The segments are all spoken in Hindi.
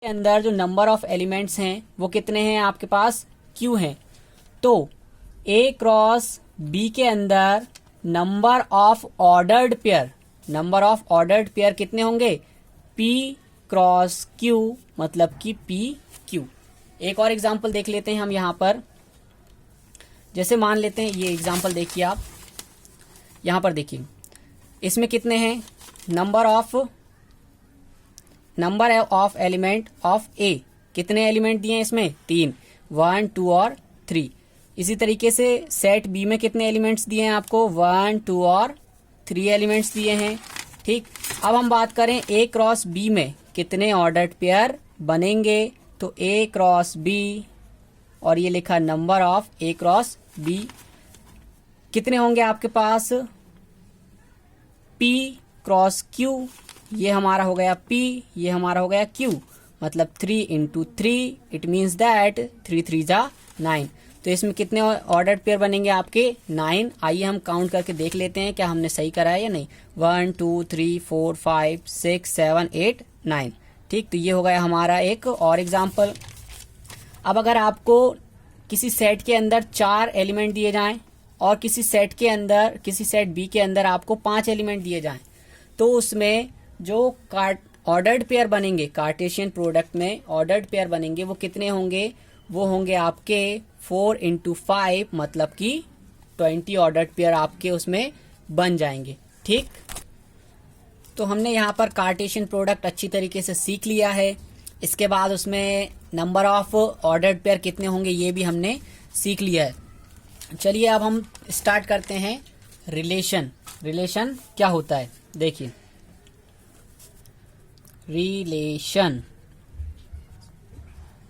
के अंदर जो नंबर ऑफ एलिमेंट्स हैं वो कितने हैं आपके पास, क्यू हैं। तो ए क्रॉस बी के अंदर नंबर ऑफ ऑर्डर्ड पेयर कितने होंगे, पी क्रॉस क्यू, मतलब कि पी क्यू। एक और एग्जांपल देख लेते हैं हम यहाँ पर। जैसे मान लेते हैं, ये एग्जांपल देखिए आप यहाँ पर देखिए, इसमें कितने हैं, नंबर ऑफ एलिमेंट ऑफ ए, कितने एलिमेंट दिए हैं इसमें, 3, 1, 2 और 3। इसी तरीके से सेट बी में कितने एलिमेंट्स दिए हैं आपको, 1, 2 और 3 एलिमेंट्स दिए हैं। ठीक, अब हम बात करें ए क्रॉस बी में कितने ऑर्डर्ड पेयर बनेंगे। तो ए क्रॉस बी, और ये लिखा number of A cross B, कितने होंगे आपके पास, पी क्रॉस क्यू, ये हमारा हो गया P, ये हमारा हो गया Q, मतलब 3 इंटू 3, इट मीन्स दैट 3 3 जा 9। तो इसमें कितने ऑर्डर्ड पेयर बनेंगे आपके, 9। आइए हम काउंट करके देख लेते हैं क्या हमने सही करा है या नहीं। 1 2 3 4 5 6 7 8 9। ठीक, तो ये हो गया हमारा एक और एग्जाम्पल। अब अगर आपको किसी सेट के अंदर 4 एलिमेंट दिए जाएं और किसी सेट बी के अंदर आपको 5 एलिमेंट दिए जाएं, तो उसमें जो ऑर्डर्ड पेयर बनेंगे, कार्टेशियन प्रोडक्ट में ऑर्डर्ड पेयर बनेंगे, वो कितने होंगे, वो होंगे आपके 4 इंटू 5, मतलब कि 20 ऑर्डर्ड पेयर आपके उसमें बन जाएंगे। ठीक, तो हमने यहाँ पर कार्टेशियन प्रोडक्ट अच्छी तरीके से सीख लिया है। इसके बाद उसमें नंबर ऑफ ऑर्डर्ड पेयर कितने होंगे ये भी हमने सीख लिया है। चलिए अब हम स्टार्ट करते हैं रिलेशन क्या होता है। देखिए,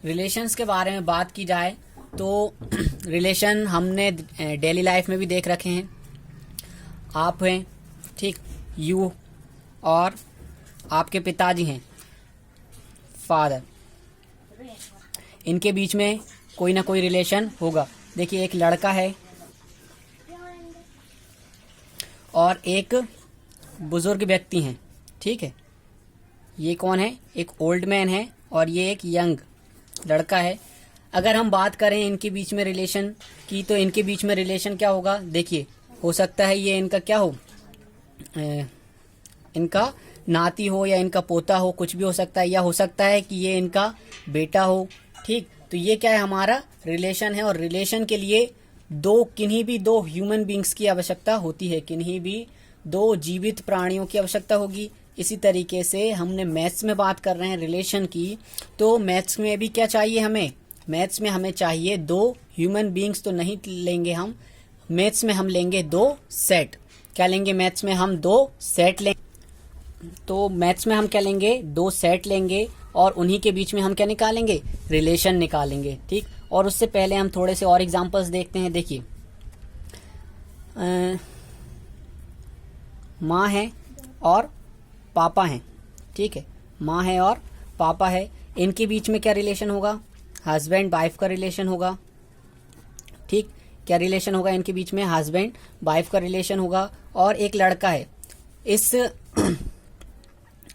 रिलेशंस के बारे में बात की जाए तो रिलेशन हमने डेली लाइफ में भी देख रखे हैं। आप हैं, ठीक, यू, और आपके पिताजी हैं, फादर, इनके बीच में कोई ना कोई रिलेशन होगा। देखिए, एक लड़का है और एक बुजुर्ग व्यक्ति हैं, ठीक है। ये कौन है, एक ओल्ड मैन है और ये एक यंग लड़का है। अगर हम बात करें इनके बीच में रिलेशन की, तो इनके बीच में रिलेशन क्या होगा, देखिए, हो सकता है ये इनका क्या हो, इनका नाती हो या इनका पोता हो, कुछ भी हो सकता है, या हो सकता है कि ये इनका बेटा हो। ठीक, तो ये क्या है, हमारा रिलेशन है। और रिलेशन के लिए किन्हीं भी दो ह्यूमन बींग्स की आवश्यकता होती है, किन्हीं भी 2 जीवित प्राणियों की आवश्यकता होगी। इसी तरीके से हमने मैथ्स में बात कर रहे हैं रिलेशन की, तो मैथ्स में भी क्या चाहिए हमें, मैथ्स में हमें चाहिए 2 ह्यूमन बींग्स तो नहीं लेंगे हम, मैथ्स में हम लेंगे 2 सेट। क्या लेंगे, मैथ्स में हम 2 सेट लेंगे। तो मैथ्स में हम क्या लेंगे, 2 सेट लेंगे और उन्हीं के बीच में हम क्या निकालेंगे, रिलेशन निकालेंगे। ठीक, और उससे पहले हम थोड़े से और एग्जांपल्स देखते हैं। देखिए, माँ है और पापा हैं, ठीक है, माँ है और पापा है, इनके बीच में क्या रिलेशन होगा, हस्बैंड वाइफ का रिलेशन होगा। ठीक, क्या रिलेशन होगा इनके बीच में, हस्बैंड वाइफ का रिलेशन होगा। और एक लड़का है, इस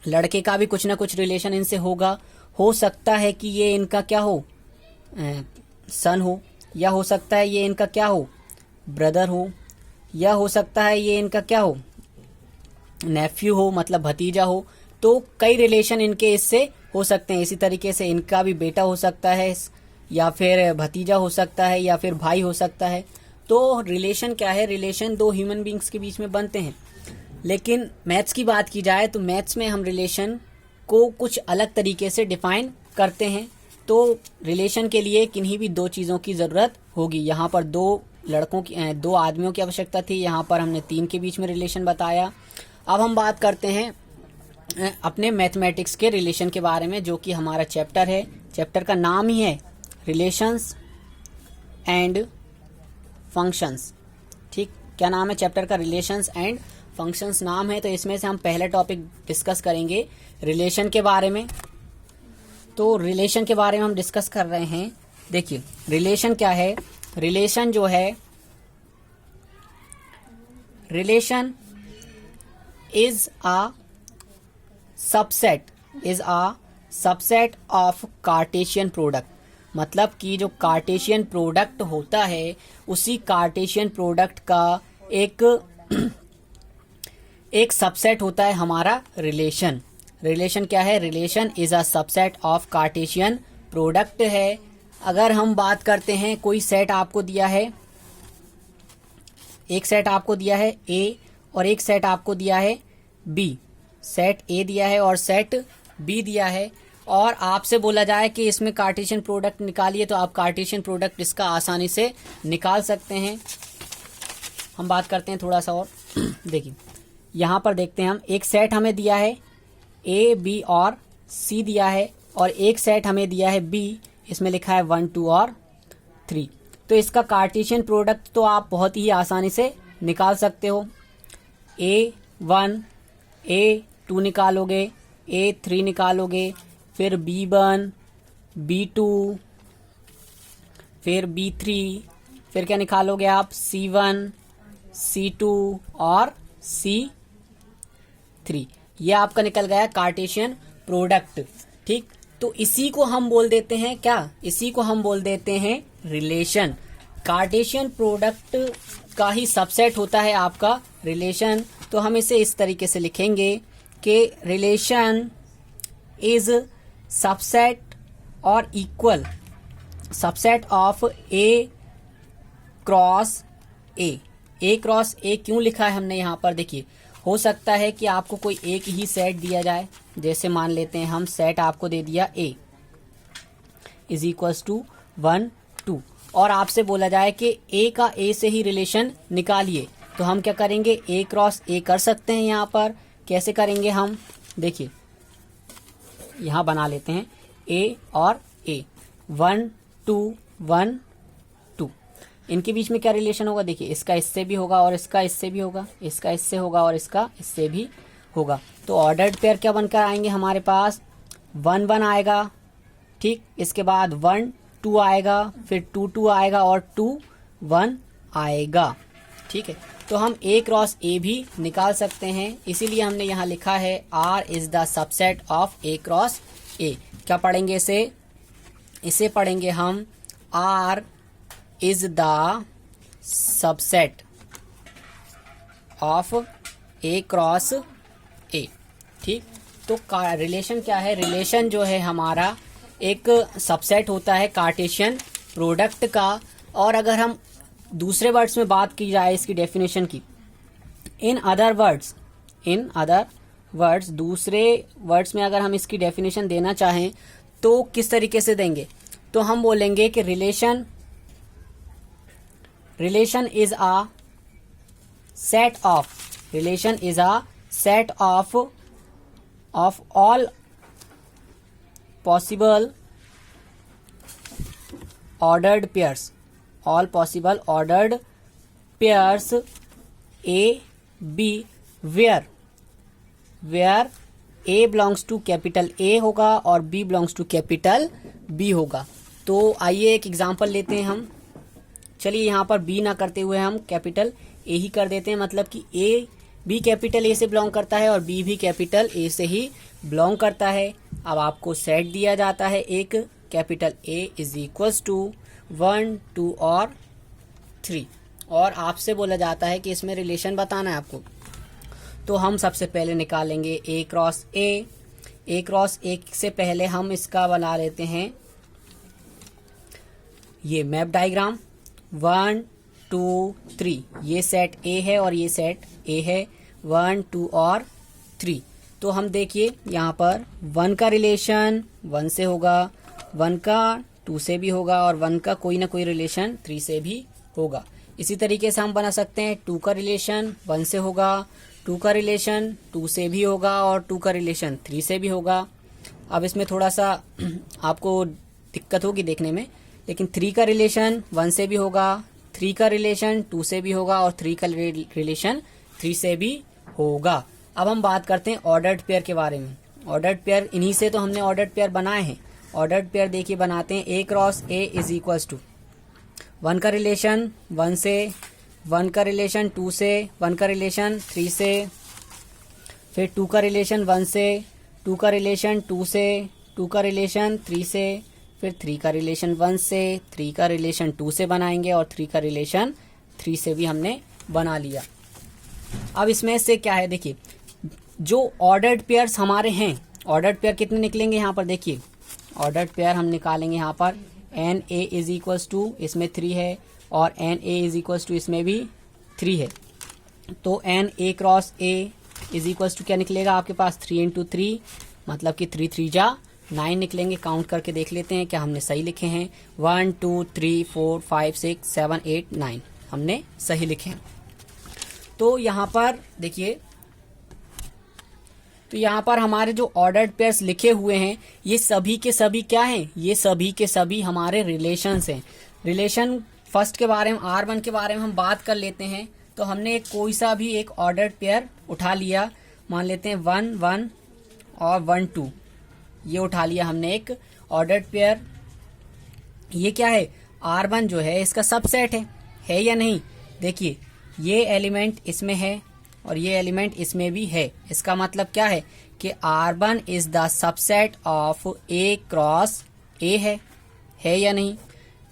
लड़के का भी कुछ ना कुछ रिलेशन इनसे होगा। हो सकता है कि ये इनका क्या हो, सन हो, या हो सकता है ये इनका क्या हो, ब्रदर हो, या हो सकता है ये इनका क्या हो, नेफ्यू हो, मतलब भतीजा हो। तो कई रिलेशन इनके इससे हो सकते हैं। इसी तरीके से इनका भी बेटा हो सकता है, या फिर भतीजा हो सकता है, या फिर भाई हो सकता है। तो रिलेशन क्या है, रिलेशन 2 ह्यूमन बींग्स के बीच में बनते हैं। लेकिन मैथ्स की बात की जाए तो मैथ्स में हम रिलेशन को कुछ अलग तरीके से डिफाइन करते हैं। तो रिलेशन के लिए किन्हीं भी 2 चीज़ों की ज़रूरत होगी। यहाँ पर 2 आदमियों की आवश्यकता थी, यहाँ पर हमने 3 के बीच में रिलेशन बताया। अब हम बात करते हैं अपने मैथमेटिक्स के रिलेशन के बारे में, जो कि हमारा चैप्टर है। चैप्टर का नाम ही है रिलेशंस एंड फंक्शंस। ठीक, क्या नाम है चैप्टर का, रिलेशंस एंड फंक्शंस नाम है। तो इसमें से हम पहला टॉपिक डिस्कस करेंगे रिलेशन के बारे में। तो रिलेशन के बारे में हम डिस्कस कर रहे हैं। देखिए, रिलेशन क्या है, रिलेशन जो है, relation is a subset subset of Cartesian product, मतलब कि जो कार्टेशियन प्रोडक्ट होता है उसी कार्टेशियन प्रोडक्ट का एक सबसेट होता है हमारा रिलेशन। रिलेशन क्या है? Relation is a subset of Cartesian product है। अगर हम बात करते हैं, कोई सेट आपको दिया है, एक सेट आपको दिया है ए और एक सेट आपको दिया है बी, सेट ए दिया है और सेट बी दिया है, और आपसे बोला जाए कि इसमें कार्टेशियन प्रोडक्ट निकालिए, तो आप कार्टेशियन प्रोडक्ट इसका आसानी से निकाल सकते हैं। हम बात करते हैं थोड़ा सा और देखिए यहाँ पर देखते हैं हम, एक सेट हमें दिया है ए बी और सी दिया है, और एक सेट हमें दिया है बी, इसमें लिखा है 1 2 और 3। तो इसका कार्टेशियन प्रोडक्ट तो आप बहुत ही आसानी से निकाल सकते हो। A1 A2 निकालोगे, A3 निकालोगे, फिर B1 B2, फिर B3, फिर क्या निकालोगे आप? C1 C2 और C3। ये आपका निकल गया कार्टेशियन प्रोडक्ट। ठीक, तो इसी को हम बोल देते हैं क्या? इसी को हम बोल देते हैं रिलेशन। कार्टेशियन प्रोडक्ट का ही सबसेट होता है आपका रिलेशन। तो हम इसे इस तरीके से लिखेंगे कि रिलेशन इज सबसेट और equal subset of A cross A. A cross ए क्यों लिखा है हमने यहाँ पर? देखिए, हो सकता है कि आपको कोई एक ही सेट दिया जाए, जैसे मान लेते हैं हम सेट आपको दे दिया ए इज इक्वल्स टू 1 2, और आपसे बोला जाए कि ए का ए से ही रिलेशन निकालिए, तो हम क्या करेंगे? ए क्रॉस ए कर सकते हैं। यहाँ पर कैसे करेंगे हम? देखिए, यहाँ बना लेते हैं ए और ए, 1 2 1 2। इनके बीच में क्या रिलेशन होगा? देखिए, इसका इससे भी होगा और इसका इससे भी होगा, इसका इससे होगा और इसका इससे भी होगा। तो ऑर्डर्ड पेयर क्या बनकर आएंगे हमारे पास? 1 1 आएगा, ठीक, इसके बाद 1 2 आएगा, फिर 2 2 आएगा और 2 1 आएगा। ठीक है, तो हम ए क्रॉस ए भी निकाल सकते हैं, इसीलिए हमने यहाँ लिखा है R is the subset of A cross A. क्या पढ़ेंगे इसे? इसे पढ़ेंगे हम R is the subset of A cross A. ठीक, तो रिलेशन क्या है? रिलेशन जो है हमारा एक सबसेट होता है कार्टेशियन प्रोडक्ट का। और अगर हम दूसरे वर्ड्स में बात की जाए इसकी डेफिनेशन की, इन अदर वर्ड्स दूसरे वर्ड्स में अगर हम इसकी डेफिनेशन देना चाहें तो किस तरीके से देंगे? तो हम बोलेंगे कि relation is a set of all possible ordered pairs A B where A belongs to capital A होगा और B belongs to capital B होगा। तो आइए एक एग्जांपल लेते हैं हम। चलिए, यहाँ पर बी ना करते हुए हम कैपिटल ए ही कर देते हैं, मतलब कि ए बी कैपिटल ए से बिलोंग करता है और बी भी कैपिटल ए से ही बिलोंग करता है। अब आपको सेट दिया जाता है एक, capital A is equals to 1 2 और 3, और आपसे बोला जाता है कि इसमें रिलेशन बताना है आपको। तो हम सबसे पहले निकालेंगे ए क्रॉस ए। ए क्रॉस ए से पहले हम इसका बना लेते हैं ये मैप डायग्राम। 1 2 3, ये सेट ए है और ये सेट ए है, 1 2 और 3। तो हम देखिए यहाँ पर 1 का रिलेशन 1 से होगा, 1 का 2 से भी होगा और 1 का कोई ना कोई रिलेशन 3 से भी होगा। इसी तरीके से हम बना सकते हैं 2 का रिलेशन 1 से होगा, 2 का रिलेशन 2 से भी होगा और 2 का रिलेशन 3 से भी होगा। अब इसमें थोड़ा सा आपको दिक्कत होगी देखने में, लेकिन 3 का रिलेशन 1 से भी होगा, 3 का रिलेशन 2 से भी होगा और 3 का रिलेशन 3 से भी होगा। अब हम बात करते हैं ऑर्डर्ड पेयर के बारे में। ऑर्डर्ड पेयर, इन्हीं से तो हमने ऑर्डर्ड पेयर बनाए हैं। ऑर्डर्ड पेयर देखिए बनाते हैं, a cross A is equals to 1 का रिलेशन 1 से, 1 का रिलेशन 2 से, 1 का रिलेशन 3 से, फिर 2 का रिलेशन 1 से, 2 का रिलेशन 2 से, 2 का रिलेशन 3 से, फिर 3 का रिलेशन 1 से, 3 का रिलेशन 2 से बनाएंगे और 3 का रिलेशन 3 से भी हमने बना लिया। अब इसमें से क्या है देखिए, जो ऑर्डर्ड पेयर्स हमारे हैं, ऑर्डर्ड पेयर कितने निकलेंगे यहाँ पर देखिए, ऑर्डर्ड पेयर हम निकालेंगे यहाँ पर N A is equals to, इसमें 3 है और N A is equals to इसमें भी 3 है। तो N A cross A is equals to क्या निकलेगा आपके पास 3 इंटू 3, मतलब कि 3 3 जा 9 निकलेंगे। काउंट करके देख लेते हैं क्या हमने सही लिखे हैं। 1 2 3 4 5 6 7 8 9 हमने सही लिखे हैं। तो यहाँ पर देखिए, तो यहाँ पर हमारे जो ऑर्डर्ड पेयर्स लिखे हुए हैं ये सभी के सभी क्या हैं, ये सभी के सभी हमारे रिलेशंस हैं। रिलेशन फर्स्ट के बारे में, R1 के बारे में हम बात कर लेते हैं। तो हमने एक कोई सा भी एक ऑर्डर्ड पेयर उठा लिया, मान लेते हैं 1 1 और 1 2, ये उठा लिया हमने एक ऑर्डर्ड पेयर। ये क्या है, R1 जो है इसका सबसेट है या नहीं। देखिए ये एलिमेंट इसमें है और ये एलिमेंट इसमें भी है। इसका मतलब क्या है कि R1 is the subset of A cross A है या नहीं।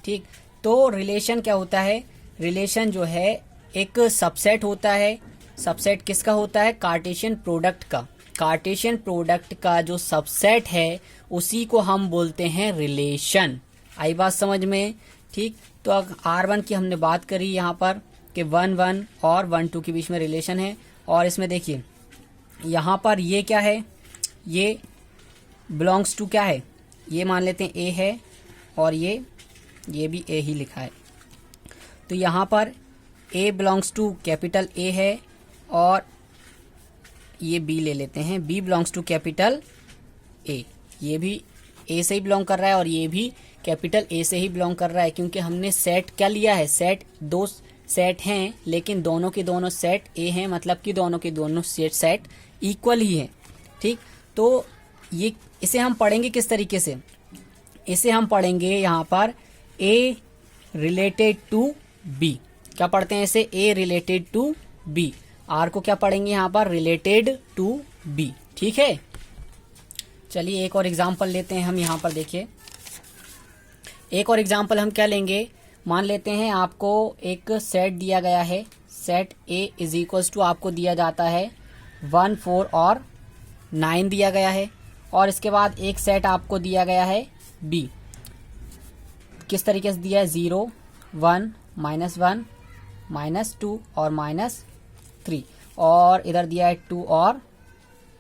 ठीक, तो रिलेशन क्या होता है, रिलेशन जो है एक सबसेट होता है। सबसेट किसका होता है, कार्टेशियन प्रोडक्ट का। कार्टेशियन प्रोडक्ट का जो सबसेट है उसी को हम बोलते हैं रिलेशन। आई बात समझ में। ठीक, तो अब R1 की हमने बात करी यहाँ पर कि 1 1 और 1 2 के बीच में रिलेशन है। और इसमें देखिए यहाँ पर ये क्या है, ये बिलोंग्स टू क्या है, ये मान लेते हैं A है और ये भी A ही लिखा है। तो यहाँ पर A belongs to capital A है और ये B ले लेते हैं, B belongs to capital A। ये भी A से ही बिलोंग कर रहा है और ये भी कैपिटल A से ही बिलोंग कर रहा है, क्योंकि हमने सेट क्या लिया है, सेट दो सेट हैं लेकिन दोनों के दोनों सेट A हैं, मतलब कि दोनों के दोनों सेट इक्वल ही हैं। ठीक, तो ये इसे हम पढ़ेंगे किस तरीके से, इसे हम पढ़ेंगे यहाँ पर A रिलेटेड टू B। क्या पढ़ते हैं इसे, A related to B। R को क्या पढ़ेंगे यहाँ पर, रिलेटेड टू B। ठीक है, चलिए एक और एग्जांपल लेते हैं हम यहाँ पर। देखिए एक और एग्जांपल हम क्या लेंगे, मान लेते हैं आपको एक सेट दिया गया है, set A is equals to आपको दिया जाता है 1 4 और 9 दिया गया है। और इसके बाद एक सेट आपको दिया गया है B, किस तरीके से दिया है, 0 1 -1 -2 और -3, और इधर दिया है 2 और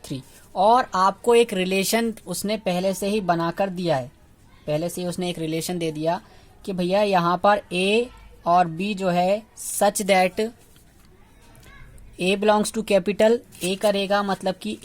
3। और आपको एक रिलेशन उसने पहले से ही बनाकर दिया है, पहले से ही उसने एक रिलेशन दे दिया कि भैया यहाँ पर A और B जो है such that A belongs to capital A करेगा, मतलब कि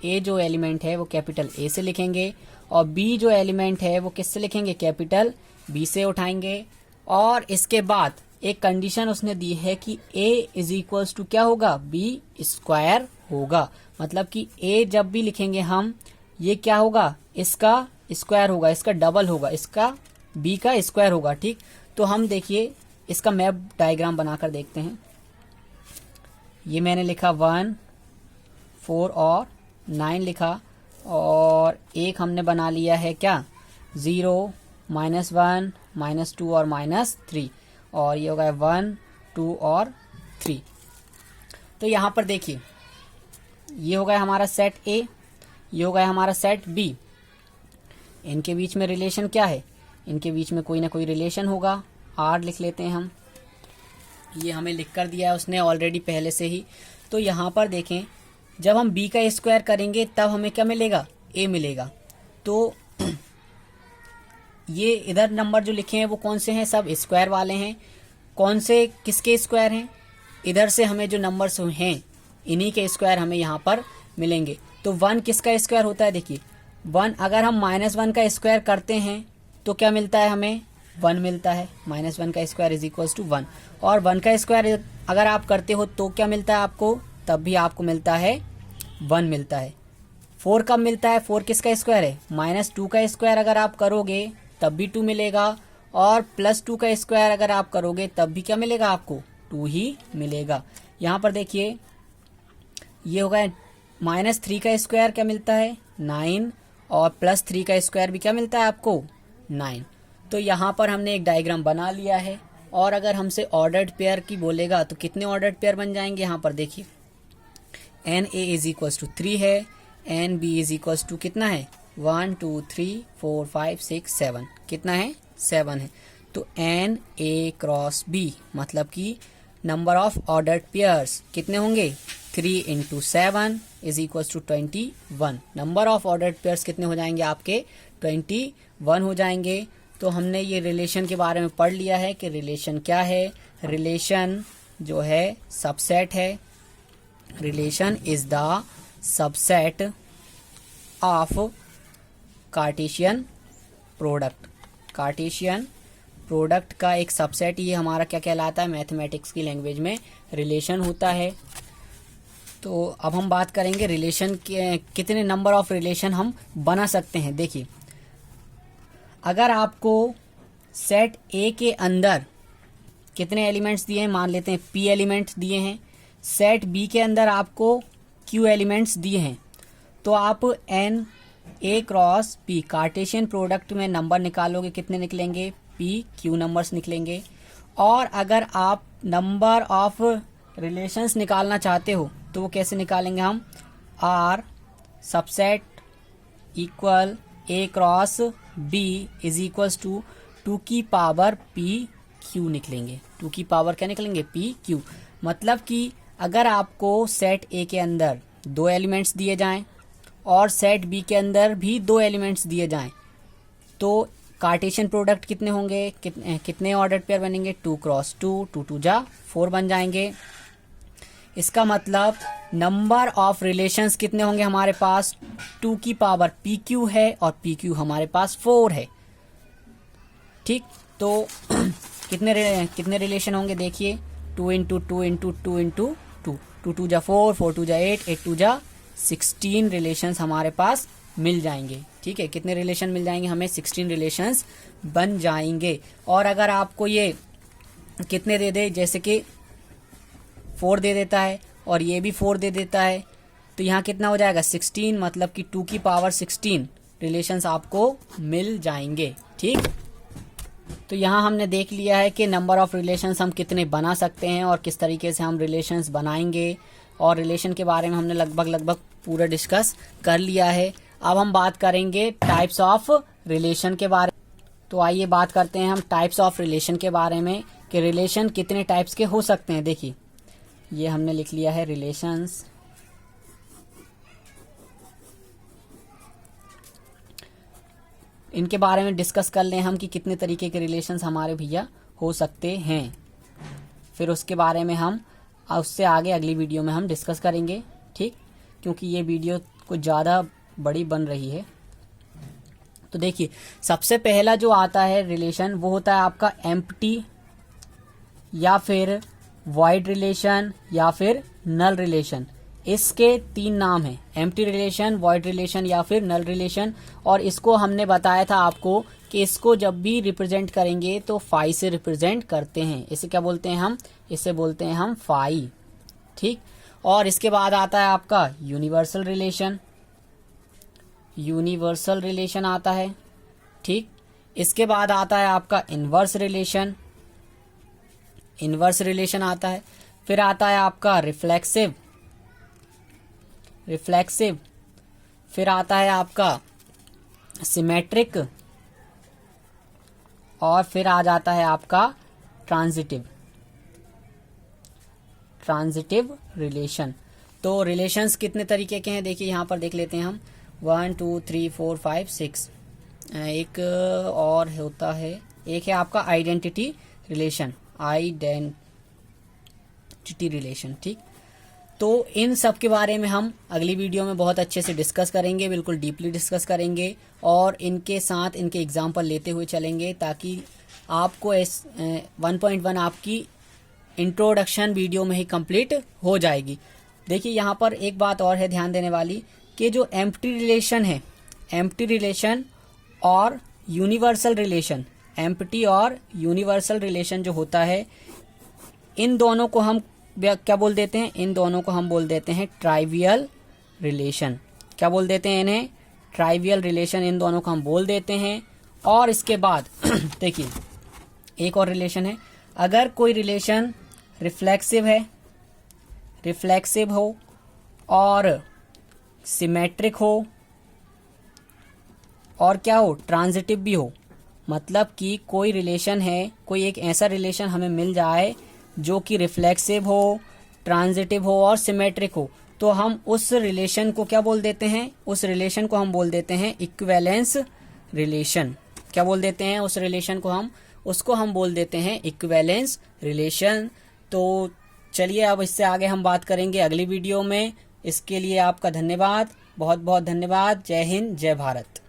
A जो एलिमेंट है वो कैपिटल A से लिखेंगे और B जो एलिमेंट है वो किससे लिखेंगे, कैपिटल B से उठाएंगे। और इसके बाद एक कंडीशन उसने दी है कि A इज इक्वल्स टू क्या होगा, B स्क्वायर होगा, मतलब कि A जब भी लिखेंगे हम, ये क्या होगा, इसका स्क्वायर होगा, इसका डबल होगा, इसका B का स्क्वायर होगा। ठीक, तो हम देखिए इसका मैप डायग्राम बनाकर देखते हैं। ये मैंने लिखा 1 4 और 9 लिखा, और एक हमने बना लिया है क्या, 0 -1 -2 और -3, और ये हो गया 1 2 और 3। तो यहाँ पर देखिए ये हो गया हमारा सेट A, ये हो गया हमारा सेट B। इनके बीच में रिलेशन क्या है, इनके बीच में कोई ना कोई रिलेशन होगा। R लिख लेते हैं हम, ये हमें लिख कर दिया है उसने ऑलरेडी पहले से ही। तो यहाँ पर देखें जब हम B का स्क्वायर करेंगे तब हमें क्या मिलेगा, A मिलेगा। तो ये इधर नंबर जो लिखे हैं वो कौन से हैं, सब स्क्वायर वाले हैं। कौन से किसके स्क्वायर हैं, इधर से हमें जो नंबर्स हैं इन्हीं के स्क्वायर हमें यहाँ पर मिलेंगे। तो 1 किसका स्क्वायर होता है, देखिए 1 अगर हम -1 का स्क्वायर करते हैं तो क्या मिलता है, हमें 1 मिलता है। -1 का स्क्वायर इज इक्वल्स टू 1, और 1 का स्क्वायर अगर आप करते हो तो क्या मिलता है आपको, तब भी आपको मिलता है 1 मिलता है। 4 कब मिलता है, 4 किसका स्क्वायर है, -2 का स्क्वायर अगर आप करोगे तब भी 2 मिलेगा, और +2 का स्क्वायर अगर आप करोगे तब भी क्या मिलेगा आपको, 2 ही मिलेगा। यहाँ पर देखिए ये होगा -3 का स्क्वायर क्या मिलता है, 9, और +3 का स्क्वायर भी क्या मिलता है आपको 9। तो यहाँ पर हमने एक डायग्राम बना लिया है। और अगर हमसे ऑर्डर्ड पेयर की बोलेगा तो कितने ऑर्डर्ड पेयर बन जाएंगे, यहाँ पर देखिए NA इज इक्वल्स टू 3 है, NB इज इक्वल्स टू कितना है 1 2 3 4 5 6 7, कितना है 7 है। तो NA क्रॉस B मतलब कि नंबर ऑफ ऑर्डर्ड पेयर्स कितने होंगे 3 × 7 is equals to 21। Number of ordered pairs कितने हो जाएंगे आपके 21 हो जाएंगे। तो हमने ये रिलेशन के बारे में पढ़ लिया है कि रिलेशन क्या है। रिलेशन जो है सबसेट है। Relation is the subset of Cartesian product. Cartesian product का एक सबसेट ये हमारा क्या कहलाता है, मैथमेटिक्स की लैंग्वेज में रिलेशन होता है। तो अब हम बात करेंगे रिलेशन के कितने नंबर ऑफ रिलेशन हम बना सकते हैं। देखिए अगर आपको सेट ए के अंदर कितने एलिमेंट्स दिए हैं, मान लेते हैं P एलिमेंट्स दिए हैं, सेट बी के अंदर आपको Q एलिमेंट्स दिए हैं, तो आप NA cross P Cartesian product में नंबर निकालोगे, कितने निकलेंगे PQ नंबर्स निकलेंगे। और अगर आप नंबर ऑफ रिलेशंस निकालना चाहते हो तो वो कैसे निकालेंगे हम, R subset equal A cross B is equals to 2 की पावर PQ निकलेंगे। 2 की पावर क्या निकलेंगे PQ। मतलब कि अगर आपको सेट A के अंदर 2 एलिमेंट्स दिए जाएं और सेट B के अंदर भी 2 एलिमेंट्स दिए जाएं तो कार्टेशियन प्रोडक्ट कितने होंगे, कितने ऑर्डर्ड पेयर बनेंगे 2 क्रॉस 2, 2 2 जा 4 बन जाएंगे। इसका मतलब नंबर ऑफ रिलेशंस कितने होंगे हमारे पास 2 की पावर PQ है और PQ हमारे पास 4 है। ठीक, तो कितने रिलेशन होंगे देखिए 2 × 2 × 2 × 2, 2 2 जा 4, 4 2 जा 8, 8 2 जा 16 रिलेशंस हमारे पास मिल जाएंगे। ठीक है, कितने रिलेशन मिल जाएंगे हमें 16 रिलेशंस बन जाएंगे। और अगर आपको ये कितने दे दे, जैसे कि 4 दे देता है और ये भी 4 दे देता है, तो यहाँ कितना हो जाएगा 16, मतलब कि 2 की पावर 16 रिलेशंस आपको मिल जाएंगे। ठीक, तो यहाँ हमने देख लिया है कि नंबर ऑफ रिलेशंस हम कितने बना सकते हैं और किस तरीके से हम रिलेशंस बनाएंगे, और रिलेशन के बारे में हमने लगभग पूरा डिस्कस कर लिया है। अब हम बात करेंगे टाइप्स ऑफ रिलेशन के बारे में। तो आइए बात करते हैं हम टाइप्स ऑफ रिलेशन के बारे में कि रिलेशन कितने टाइप्स के हो सकते हैं। देखिए ये हमने लिख लिया है रिलेशंस। इनके बारे में डिस्कस कर लें हम कि कितने तरीके के रिलेशंस हमारे भैया हो सकते हैं, फिर उसके बारे में हम उससे आगे अगली वीडियो में हम डिस्कस करेंगे। ठीक, क्योंकि ये वीडियो कुछ ज़्यादा बड़ी बन रही है। तो देखिए सबसे पहला जो आता है रिलेशन वो होता है आपका एम्प्टी या फिर वॉइड रिलेशन या फिर नल रिलेशन। इसके 3 नाम हैं, एम्प्टी रिलेशन, वॉइड रिलेशन या फिर नल रिलेशन। और इसको हमने बताया था आपको कि इसको जब भी रिप्रेजेंट करेंगे तो फाई से रिप्रेजेंट करते हैं। इसे क्या बोलते हैं हम, इसे बोलते हैं हम फाई। ठीक, और इसके बाद आता है आपका यूनिवर्सल रिलेशन। यूनिवर्सल रिलेशन आता है। ठीक, इसके बाद आता है आपका इनवर्स रिलेशन। इनवर्स रिलेशन आता है। फिर आता है आपका रिफ्लेक्सिव। रिफ्लेक्सिव फिर आता है आपका सिमेट्रिक, और फिर आ जाता है आपका ट्रांजिटिव। Transitive relation. तो रिलेशंस कितने तरीके के हैं देखिए यहाँ पर देख लेते हैं हम 1 2 3 4 5 6। एक और होता है, एक है आपका आइडेंटिटी रिलेशन। Identity relation. ठीक, तो इन सब के बारे में हम अगली वीडियो में बहुत अच्छे से डिस्कस करेंगे, बिल्कुल डीपली डिस्कस करेंगे, और इनके साथ इनके एग्जाम्पल लेते हुए चलेंगे ताकि आपको 1.1 आपकी इंट्रोडक्शन वीडियो में ही कंप्लीट हो जाएगी। देखिए यहाँ पर एक बात और है ध्यान देने वाली कि जो एम्प्टी रिलेशन है, एम्प्टी रिलेशन और यूनिवर्सल रिलेशन, एम्प्टी और यूनिवर्सल रिलेशन जो होता है, इन दोनों को हम क्या बोल देते हैं, इन दोनों को हम बोल देते हैं ट्राइवियल रिलेशन। क्या बोल देते हैं इन्हें, ट्राइवियल रिलेशन, इन दोनों को हम बोल देते हैं। और इसके बाद देखिए एक और रिलेशन है, अगर कोई रिलेशन रिफ्लेक्सिव हो और सिमेट्रिक हो और क्या हो, ट्रांजिटिव भी हो, मतलब कि कोई रिलेशन है, कोई एक ऐसा रिलेशन हमें मिल जाए जो कि रिफ्लेक्सिव हो, ट्रांजिटिव हो और सिमेट्रिक हो, तो हम उस रिलेशन को क्या बोल देते हैं, उस रिलेशन को हम बोल देते हैं इक्विवेलेंस रिलेशन। क्या बोल देते हैं उस रिलेशन को उसको हम बोल देते हैं इक्विवेलेंस रिलेशन। तो चलिए अब इससे आगे हम बात करेंगे अगली वीडियो में। इसके लिए आपका धन्यवाद, बहुत बहुत धन्यवाद। जय हिंद, जय भारत।